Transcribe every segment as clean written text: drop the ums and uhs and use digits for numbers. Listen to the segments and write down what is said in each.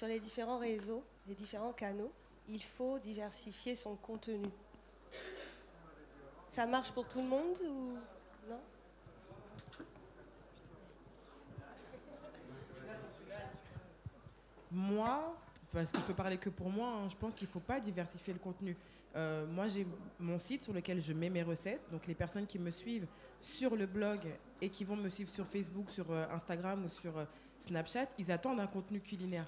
sur les différents réseaux, les différents canaux, il faut diversifier son contenu. Ça marche pour tout le monde ou non? Moi, parce que je peux parler que pour moi, hein, je pense qu'il ne faut pas diversifier le contenu. Moi, j'ai mon site sur lequel je mets mes recettes. Donc, les personnes qui me suivent sur le blog et qui vont me suivre sur Facebook, sur Instagram ou sur Snapchat, ils attendent un contenu culinaire.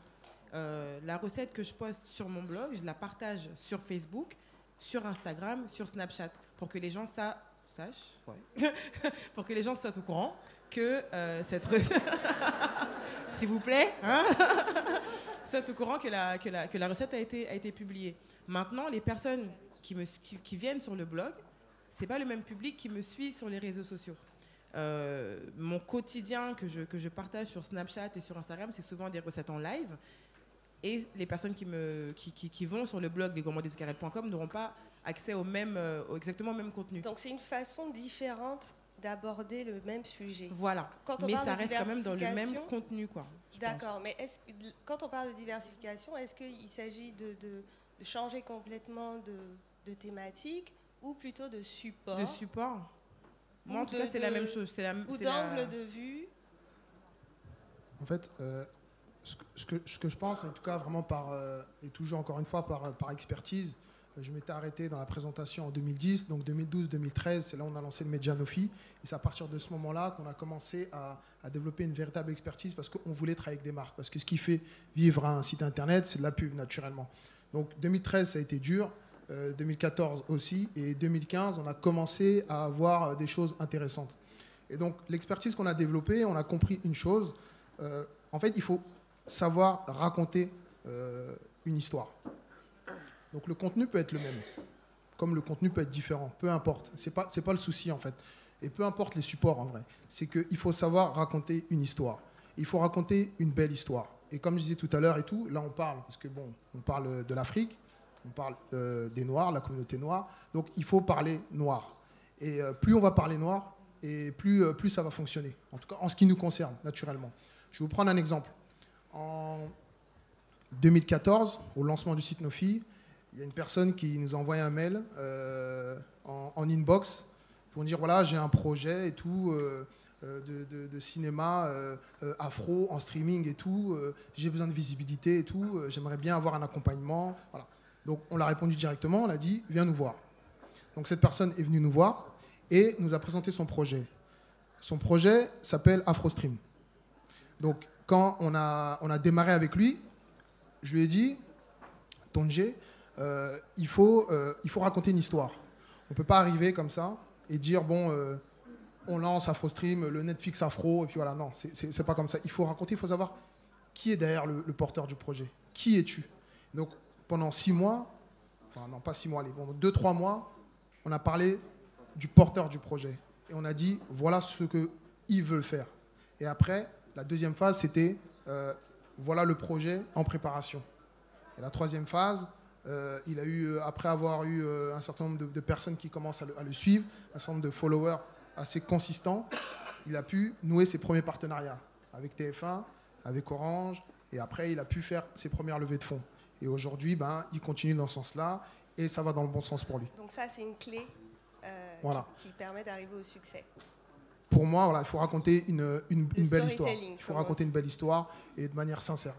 La recette que je poste sur mon blog, je la partage sur Facebook, sur Instagram, sur Snapchat, pour que les gens sachent, ouais. Pour que les gens soient au courant que cette recette, s'il vous plaît, hein, soient au courant que la recette a été publiée. Maintenant, les personnes qui viennent sur le blog, c'est pas le même public qui me suit sur les réseaux sociaux. Mon quotidien que je partage sur Snapchat et sur Instagram, c'est souvent des recettes en live. Et les personnes qui vont sur le blog lesgourmandsdescarrelles.com n'auront pas accès exactement au même contenu. Donc c'est une façon différente d'aborder le même sujet. Voilà, mais ça reste quand même dans le même contenu, quoi. D'accord, mais quand on parle de diversification, est-ce qu'il s'agit de changer complètement de thématique ou plutôt de support? De support. Moi, en tout cas, c'est la même chose. Ou d'angle de vue. En fait, ce que je pense, en tout cas vraiment et toujours encore une fois par expertise, je m'étais arrêté dans la présentation en 2010, donc 2012-2013, c'est là où on a lancé le Média Nofi. Et c'est à partir de ce moment-là qu'on a commencé à développer une véritable expertise parce qu'on voulait travailler avec des marques. Parce que ce qui fait vivre un site internet, c'est de la pub naturellement. Donc 2013, ça a été dur, 2014 aussi, et 2015, on a commencé à avoir des choses intéressantes. Et donc l'expertise qu'on a développée, on a compris une chose, en fait, il faut savoir raconter une histoire. Donc le contenu peut être le même, comme le contenu peut être différent, peu importe. C'est pas le souci en fait. Et peu importe les supports en vrai. C'est qu'il faut savoir raconter une histoire. Il faut raconter une belle histoire. Et comme je disais tout à l'heure et tout, là on parle, parce que bon, on parle de l'Afrique, on parle des Noirs, la communauté noire. Donc il faut parler noir. Et plus on va parler noir, et plus ça va fonctionner. En tout cas, en ce qui nous concerne, naturellement. Je vais vous prendre un exemple. En 2014, au lancement du site Nofi, il y a une personne qui nous a envoyé un mail en inbox pour nous dire voilà, j'ai un projet et tout de cinéma afro en streaming et tout. J'ai besoin de visibilité et tout. J'aimerais bien avoir un accompagnement. Voilà. Donc on l'a répondu directement. On a dit viens nous voir. Donc cette personne est venue nous voir et nous a présenté son projet. Son projet s'appelle AfroStream. Donc quand on a démarré avec lui, je lui ai dit Tonje, il faut raconter une histoire. On ne peut pas arriver comme ça et dire, bon, on lance AfroStream, le Netflix Afro, et puis voilà, non, c'est pas comme ça. Il faut raconter, il faut savoir qui est derrière le porteur du projet. Qui es-tu? Donc, pendant 6 mois, enfin non, pas 6 mois, allez, bon, 2-3 mois, on a parlé du porteur du projet. Et on a dit, voilà ce qu'ils veulent faire. Et après, la deuxième phase, c'était, voilà le projet en préparation. Et la troisième phase, il a eu, après avoir eu un certain nombre de personnes qui commencent à le suivre, un certain nombre de followers assez consistants, il a pu nouer ses premiers partenariats avec TF1, avec Orange, et après il a pu faire ses premières levées de fonds. Et aujourd'hui, il continue dans ce sens-là, et ça va dans le bon sens pour lui. Donc ça, c'est une clé voilà. qui permet d'arriver au succès. Pour moi, voilà, il faut raconter une belle histoire. Il faut raconter une belle histoire, et de manière sincère.